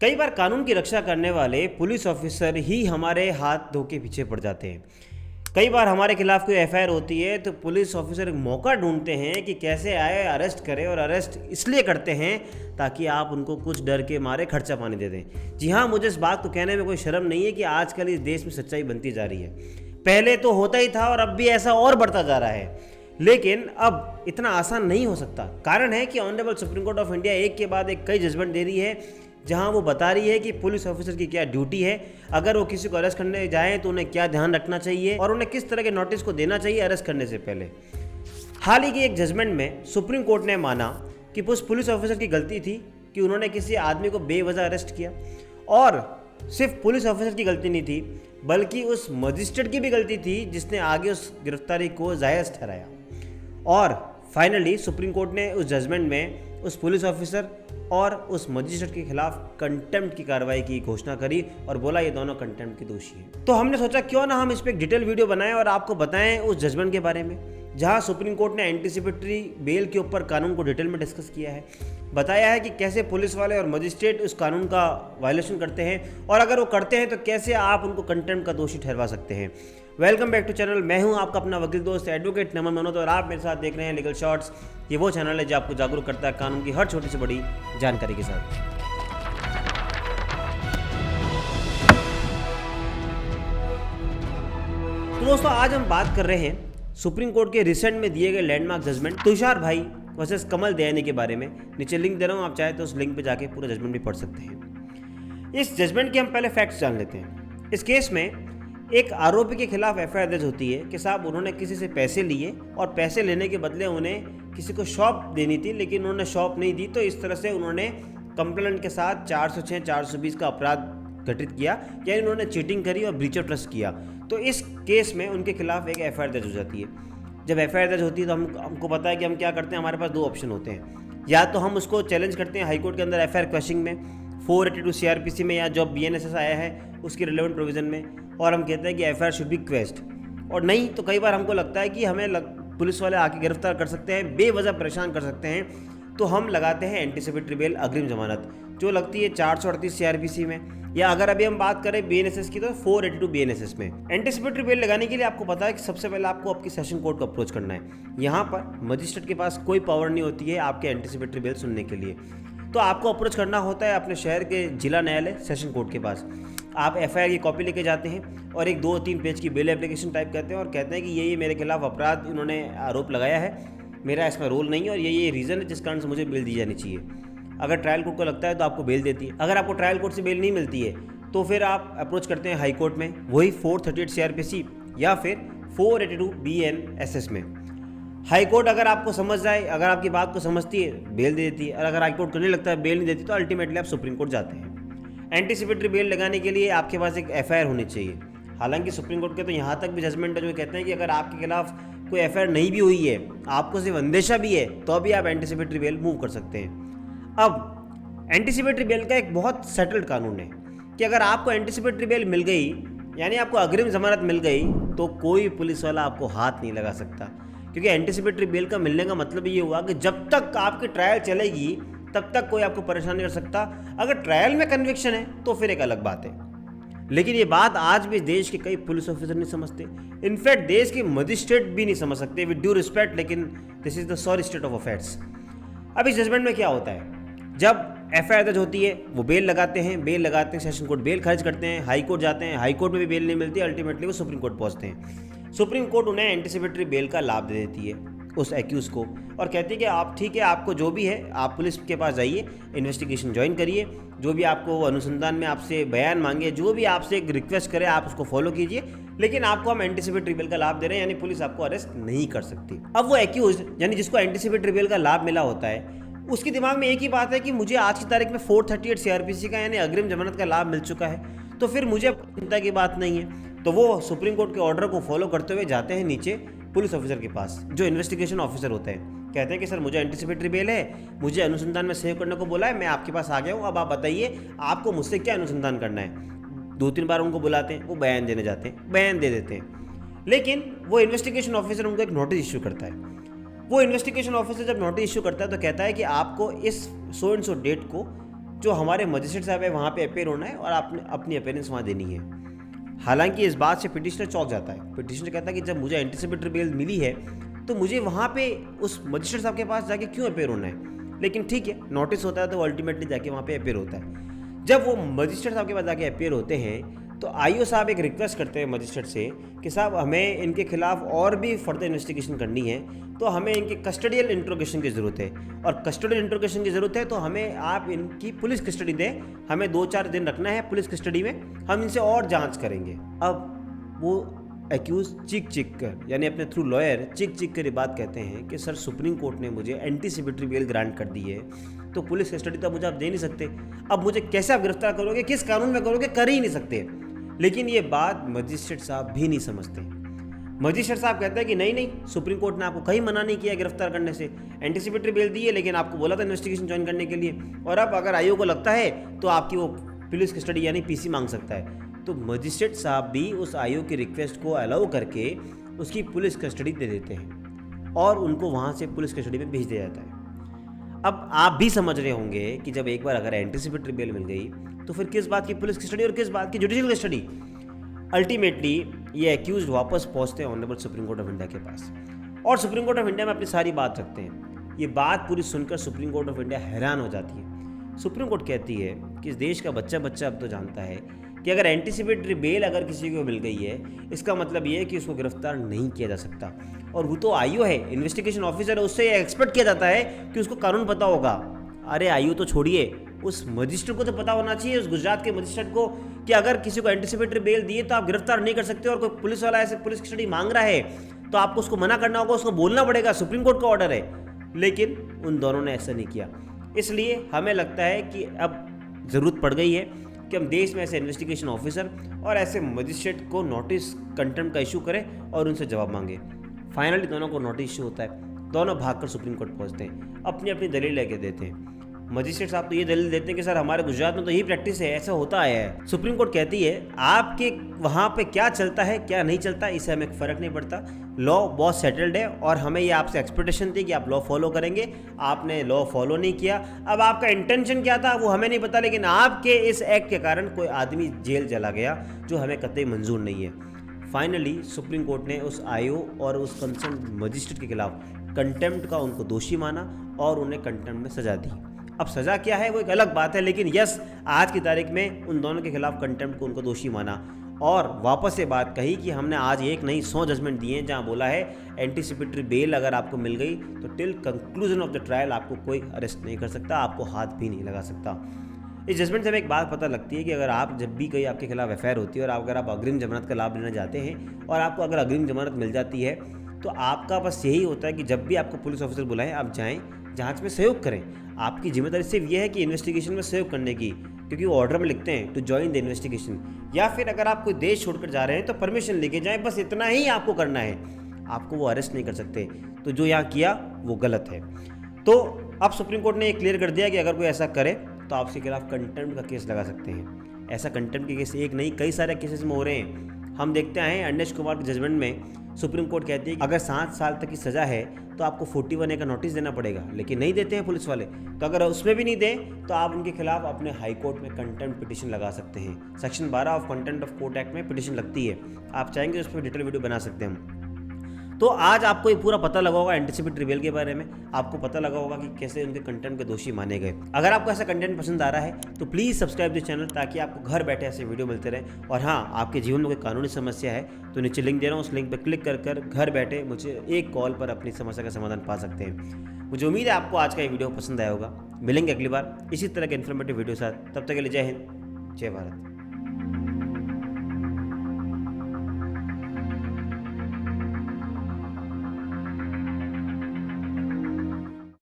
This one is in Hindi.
कई बार कानून की रक्षा करने वाले पुलिस ऑफिसर ही हमारे हाथ धो के पीछे पड़ जाते हैं। कई बार हमारे खिलाफ कोई एफआईआर होती है तो पुलिस ऑफिसर एक मौका ढूंढते हैं कि कैसे आए अरेस्ट करें, और अरेस्ट इसलिए करते हैं ताकि आप उनको कुछ डर के मारे खर्चा पानी दे दें। जी हाँ, मुझे इस बात को कहने में कोई शर्म नहीं है कि आजकल इस देश में सच्चाई बनती जा रही है। पहले तो होता ही था और अब भी ऐसा और बढ़ता जा रहा है, लेकिन अब इतना आसान नहीं हो सकता। कारण है कि honourable supreme court of India एक के बाद एक कई जजमेंट दे रही है, जहां वो बता रही है कि पुलिस ऑफिसर की क्या ड्यूटी है, अगर वो किसी को अरेस्ट करने जाएं तो उन्हें क्या ध्यान रखना चाहिए और उन्हें किस तरह के नोटिस को देना चाहिए अरेस्ट करने से पहले। हाल ही के एक जजमेंट में सुप्रीम कोर्ट ने माना कि उस पुलिस ऑफिसर की गलती थी कि उन्होंने किसी आदमी को बेवजह अरेस्ट किया, और सिर्फ पुलिस ऑफिसर की गलती नहीं थी बल्कि उस मजिस्ट्रेट की भी गलती थी जिसने आगे उस गिरफ्तारी को जायज़ ठहराया। और फाइनली सुप्रीम कोर्ट ने उस जजमेंट में उस पुलिस ऑफिसर और उस मजिस्ट्रेट के खिलाफ कंटेम्प्ट की कार्रवाई की घोषणा करी और बोला ये दोनों कंटेम्प्ट के दोषी हैं। तो हमने सोचा क्यों ना हम इस पर एक डिटेल वीडियो बनाएं और आपको बताएं उस जजमेंट के बारे में, जहां सुप्रीम कोर्ट ने एंटीसिपेटरी बेल के ऊपर कानून को डिटेल में डिस्कस किया है, बताया है कि कैसे पुलिस वाले और मजिस्ट्रेट उस कानून का वायलेशन करते हैं, और अगर वो करते हैं तो कैसे आप उनको कंटेम्प्ट का दोषी ठहरवा सकते हैं। Welcome back to channel. मैं हूं आपका अपना वकील दोस्त एडवोकेट नमन मनोज, और आप मेरे साथ देख रहे हैं लीगल शॉर्ट्स। ये वो चैनल है जो आपको जागरूक करता है कानून की हर छोटी से बड़ी जानकारी के साथ। तो दोस्तों, आज हम बात कर रहे हैं सुप्रीम कोर्ट के रिसेंट में दिए गए लैंडमार्क जजमेंट तुषार भाई वर्सेस कमल दयानी के बारे में। नीचे लिंक दे रहा हूं, आप चाहे तो उस लिंक पे जाके पूरा जजमेंट भी पढ़ सकते हैं। इस जजमेंट के हम पहले फैक्ट्स जान लेते हैं। इस केस में एक आरोपी के खिलाफ एफआईआर दर्ज होती है कि साहब उन्होंने किसी से पैसे लिए और पैसे लेने के बदले उन्हें किसी को शॉप देनी थी, लेकिन उन्होंने शॉप नहीं दी, तो इस तरह से उन्होंने कंप्लेंट के साथ 406 420 का अपराध घटित किया, यानी उन्होंने चीटिंग करी और ब्रीच ऑफ ट्रस्ट किया। तो इस केस में उनके खिलाफ एक एफआईआर दर्ज हो जाती है। जब एफआईआर दर्ज होती है तो हमको पता है कि हम क्या करते हैं। हमारे पास दो ऑप्शन होते हैं, या तो हम उसको चैलेंज करते हैं हाईकोर्ट के अंदर एफआईआर क्वेश्चनिंग में 482 सीआरपीसी में, या जो बीएनएसएस आया है उसकी रिलेवेंट प्रोविजन में, और हम कहते हैं कि एफआईआर शुड बी क्वेश्ड। और नहीं तो कई बार हमको लगता है कि हमें पुलिस वाले आके गिरफ्तार कर सकते हैं, बेवजह परेशान कर सकते हैं, तो हम लगाते हैं एंटीसिपेटरी बेल, अग्रिम जमानत, जो लगती है 438 सीआरपीसी में, या अगर अभी हम बात करें बीएनएसएस की तो 482 बीएनएसएस में। एंटीसिपेटरी बेल लगाने के लिए आपको पता है कि सबसे पहले आपको आपकी सेशन कोर्ट को अप्रोच करना है। यहाँ पर मजिस्ट्रेट के पास कोई पावर नहीं होती है आपके एंटीसिपेटरी बेल सुनने के लिए, तो आपको अप्रोच करना होता है अपने शहर के जिला न्यायालय सेशन कोर्ट के पास। आप एफआईआर की कॉपी लेके जाते हैं और एक 2-3 पेज की बेल एप्लीकेशन टाइप करते हैं और कहते हैं कि ये मेरे खिलाफ अपराध इन्होंने आरोप लगाया है, मेरा इसमें रोल नहीं है और ये रीज़न है जिस कारण से मुझे बेल दी जानी चाहिए। अगर ट्रायल कोर्ट को लगता है तो आपको बेल देती है। अगर आपको ट्रायल कोर्ट से बेल नहीं मिलती है तो फिर आप अप्रोच करते हैं हाई कोर्ट में, वही 438 सीआरपीसी या फिर 482 बीएनएसएस में। हाई कोर्ट अगर आपको समझ जाए, अगर आपकी बात को समझती है, बेल दे देती है, और अगर हाई कोर्ट करने लगता है बेल नहीं देती तो अल्टीमेटली आप सुप्रीम कोर्ट जाते हैं। एंटीसिपेटरी बेल लगाने के लिए आपके पास एक एफआईआर होनी चाहिए। हालांकि सुप्रीम कोर्ट के तो यहाँ तक भी जजमेंट है जो कहते हैं कि अगर आपके खिलाफ कोई एफआईआर नहीं भी हुई है, आपको सिर्फ अंदेशा भी है, तो भी आप एंटीसिपेटरी बेल मूव कर सकते हैं। अब एंटीसिपेटरी बेल का एक बहुत सेटल्ड कानून है कि अगर आपको एंटीसिपेटरी बेल मिल गई, यानी आपको अग्रिम जमानत मिल गई, तो कोई पुलिस वाला आपको हाथ नहीं लगा सकता, क्योंकि एंटीसिपेटरी बेल का मिलने का मतलब ये हुआ कि जब तक आपकी ट्रायल चलेगी तब तक कोई आपको परेशान नहीं कर सकता। अगर ट्रायल में कन्विक्शन है तो फिर एक अलग बात है, लेकिन ये बात आज भी देश के कई पुलिस ऑफिसर नहीं समझते। इनफैक्ट देश के मजिस्ट्रेट भी नहीं समझ सकते, विद ड्यू रिस्पेक्ट, लेकिन this is the sorry state of affairs. अब इस जजमेंट में क्या होता है, जब एफआईआर दर्ज होती है वो बेल लगाते हैं, सेशन कोर्ट बेल खर्च करते हैं, हाई कोर्ट जाते हैं, हाई कोर्ट में भी बेल नहीं मिलती, अल्टीमेटली वो सुप्रीम कोर्ट पहुंचते हैं। सुप्रीम कोर्ट उन्हें एंटीसिपेटरी बेल का लाभ दे देती है उस एक्यूज को, और कहती है कि आप ठीक है, आपको जो भी है आप पुलिस के पास जाइए, इन्वेस्टिगेशन ज्वाइन करिए, जो भी आपको अनुसंधान में आपसे बयान मांगे, जो भी आपसे एक रिक्वेस्ट करे आप उसको फॉलो कीजिए, लेकिन आपको हम एंटीसिपेटरी बेल का लाभ दे रहे हैं, यानी पुलिस आपको अरेस्ट नहीं कर सकती। अब वो एक्यूज यानी जिसको एंटीसिपेटरी बेल का लाभ मिला होता है, उसके दिमाग में एक ही बात है कि मुझे आज की तारीख में 438 सीआरपीसी का यानी अग्रिम जमानत का लाभ मिल चुका है, तो फिर मुझे चिंता की बात नहीं है। तो वो सुप्रीम कोर्ट के ऑर्डर को फॉलो करते हुए जाते हैं नीचे पुलिस ऑफिसर के पास, जो इन्वेस्टिगेशन ऑफिसर होते हैं। कहते हैं कि सर मुझे एंटीसिपेटरी बेल है, मुझे अनुसंधान में सहयोग करने को बोला है, मैं आपके पास आ गया हूँ, अब आप बताइए आपको मुझसे क्या अनुसंधान करना है। 2-3 बार उनको बुलाते हैं, वो बयान देने जाते हैं, बयान दे देते हैं, लेकिन वो इन्वेस्टिगेशन ऑफिसर उनको एक नोटिस इशू करता है। वो इन्वेस्टिगेशन ऑफिसर जब नोटिस इशू करता है तो कहता है कि आपको इस सो एंड सो डेट को जो हमारे मजिस्ट्रेट साहब है वहाँ पे अपेयर होना है और आपने अपनी अपेयरेंस वहाँ देनी है। हालांकि इस बात से पिटिशनर चौंक जाता है। पिटिशनर कहता है कि जब मुझे एंटीसिपेटरी बेल मिली है तो मुझे वहाँ पे उस मजिस्ट्रेट साहब के पास जाके क्यों अपेयर होना है। लेकिन ठीक है, नोटिस होता है तो अल्टीमेटली जाके वहाँ पे अपेयर होता है। जब वो मजिस्ट्रेट साहब के पास जाके अपेयर होते हैं तो आईओ साहब एक रिक्वेस्ट करते हैं मजिस्ट्रेट से कि साहब हमें इनके खिलाफ और भी फर्दर इन्वेस्टिगेशन करनी है, तो हमें इनकी कस्टडियल इंट्रोगेशन की ज़रूरत है। और कस्टडियल इंट्रोगेशन की ज़रूरत है तो हमें आप इनकी पुलिस कस्टडी दें, हमें 2-4 दिन रखना है पुलिस कस्टडी में, हम इनसे और जांच करेंगे। अब वो एक्यूज चीख कर, यानी अपने थ्रू लॉयर चीख कर ये बात कहते हैं कि सर सुप्रीम कोर्ट ने मुझे एंटीसिपेटरी बेल ग्रांट कर दी है, तो पुलिस कस्टडी तो मुझे आप दे नहीं सकते, अब मुझे कैसे आप गिरफ्तार करोगे, किस कानून में करोगे, कर ही नहीं सकते। लेकिन ये बात मजिस्ट्रेट साहब भी नहीं समझते। मजिस्ट्रेट साहब कहते हैं कि नहीं, सुप्रीम कोर्ट ने आपको कहीं मना नहीं किया गिरफ्तार करने से, एंटीसिपेटरी बेल दी है लेकिन आपको बोला था इन्वेस्टिगेशन ज्वाइन करने के लिए, और अब अगर आयोग को लगता है तो आपकी वो पुलिस कस्टडी यानी पीसी मांग सकता है। तो मजिस्ट्रेट साहब भी उस आयोग की रिक्वेस्ट को अलाउ करके उसकी पुलिस कस्टडी दे देते हैं और उनको वहाँ से पुलिस कस्टडी में भेज दिया जाता है। अब आप भी समझ रहे होंगे कि जब एक बार अगर एंटीसिपेटरी बेल मिल गई तो फिर किस बात की पुलिस कस्टडी और किस बात की जुडिशियल कस्टडी। अल्टीमेटली ये एक्यूज्ड वापस पहुंचते हैं honourable supreme court of India के पास और सुप्रीम कोर्ट ऑफ इंडिया में अपनी सारी बात रखते हैं। ये बात पूरी सुनकर सुप्रीम कोर्ट ऑफ इंडिया हैरान हो जाती है। सुप्रीम कोर्ट कहती है कि इस देश का बच्चा अब तो जानता है कि अगर एंटीसिपेटरी बेल अगर किसी को मिल गई है इसका मतलब ये है कि उसको गिरफ्तार नहीं किया जा सकता, और वो तो आईओ है, इन्वेस्टिगेशन ऑफिसर है, उससे एक्सपेक्ट किया जाता है कि उसको कानून पता होगा। अरे आईओ तो छोड़िए, उस मजिस्ट्रेट को तो पता होना चाहिए, उस गुजरात के मजिस्ट्रेट को, कि अगर किसी को एंटीसिपेटरी बेल दिए तो आप गिरफ्तार नहीं कर सकते, और कोई पुलिस वाला ऐसे पुलिस कस्टडी मांग रहा है तो आपको उसको मना करना होगा, उसको बोलना पड़ेगा, सुप्रीम कोर्ट का ऑर्डर है। लेकिन उन दोनों ने ऐसा नहीं किया। इसलिए हमें लगता है कि अब ज़रूरत पड़ गई है कि हम देश में ऐसे इन्वेस्टिगेशन ऑफिसर और ऐसे मजिस्ट्रेट को नोटिस कंटेम्प्ट का इशू करें और उनसे जवाब मांगे। फाइनली दोनों को नोटिस इशू होता है, दोनों भागकर सुप्रीम कोर्ट पहुंचते हैं, अपनी अपनी दलील लेके देते हैं। मजिस्ट्रेट साहब तो ये दलील देते हैं कि सर हमारे गुजरात में तो यही प्रैक्टिस है, ऐसा होता आया है। सुप्रीम कोर्ट कहती है आपके वहाँ पे क्या चलता है क्या नहीं चलता इससे हमें फ़र्क नहीं पड़ता, लॉ बहुत सेटल्ड है और हमें ये आपसे एक्सपेक्टेशन थी कि आप लॉ फॉलो करेंगे, आपने लॉ फॉलो नहीं किया। अब आपका इंटेंशन क्या था वो हमें नहीं पता, लेकिन आपके इस एक्ट के कारण कोई आदमी जेल चला गया जो हमें कतई मंजूर नहीं है। फाइनली सुप्रीम कोर्ट ने उस आईओ और उस कंसर्न मजिस्ट्रेट के खिलाफ कंटेम्प्ट का उनको दोषी माना और उन्हें कंटेम्प्ट में सजा दी। अब सज़ा क्या है वो एक अलग बात है, लेकिन यस आज की तारीख में उन दोनों के खिलाफ कंटेम्प्ट को उनको दोषी माना और वापस से बात कही कि हमने आज एक नहीं 100 जजमेंट दिए हैं जहां बोला है एंटीसिपेटरी बेल अगर आपको मिल गई तो till conclusion of the trial आपको कोई अरेस्ट नहीं कर सकता, आपको हाथ भी नहीं लगा सकता। इस जजमेंट से हमें एक बात पता लगती है कि अगर आप जब भी कहीं आपके खिलाफ एफआईआर होती है और अगर आप अग्रिम जमानत का लाभ लेना चाहते हैं और आपको अगर अग्रिम जमानत मिल जाती है तो आपका बस यही होता है कि जब भी आपको पुलिस ऑफिसर बुलाएं आप जाएं, जांच में सहयोग करें। आपकी जिम्मेदारी सिर्फ यह है कि इन्वेस्टिगेशन में सहयोग करने की, क्योंकि वो ऑर्डर में लिखते हैं टू जॉइन द इन्वेस्टिगेशन, या फिर अगर आप कोई देश छोड़कर जा रहे हैं तो परमिशन लेके जाएं, बस इतना ही आपको करना है, आपको वो अरेस्ट नहीं कर सकते। तो जो यहाँ किया वो गलत है। तो अब सुप्रीम कोर्ट ने ये क्लियर कर दिया कि अगर कोई ऐसा करे तो आपके खिलाफ कंटेम्प्ट का केस लगा सकते हैं। ऐसा कंटेम्प्ट के केस एक नहीं कई सारे केसेस में हो रहे हैं। हम देखते हैं अनिश कुमार के जजमेंट में सुप्रीम कोर्ट कहती है कि अगर 7 साल तक की सज़ा है तो आपको 41A का नोटिस देना पड़ेगा, लेकिन नहीं देते हैं पुलिस वाले। तो अगर उसमें भी नहीं दें तो आप उनके खिलाफ अपने हाई कोर्ट में कंटेम्प्ट पिटीशन लगा सकते हैं। Section 12 of contempt of court act में पिटीशन लगती है, आप चाहेंगे उस पर डिटेल वीडियो बना सकते हैं हम। तो आज आपको ये पूरा पता लगा होगा एंटीसिपेटरी बेल के बारे में, आपको पता लगा होगा कि कैसे उनके कंटेंट के दोषी माने गए। अगर आपको ऐसा कंटेंट पसंद आ रहा है तो प्लीज़ सब्सक्राइब दिस चैनल ताकि आपको घर बैठे ऐसे वीडियो मिलते रहे। और हाँ, आपके जीवन में कोई कानूनी समस्या है तो नीचे लिंक दे रहा हूँ, उस लिंक पर क्लिक कर घर बैठे मुझे एक कॉल पर अपनी समस्या का समाधान पा सकते हैं। मुझे उम्मीद है आपको आज का ये वीडियो पसंद आया होगा। मिलेंगे अगली बार इसी तरह के इन्फॉर्मेटिव वीडियो साथ, तब तक के लिए जय हिंद, जय भारत।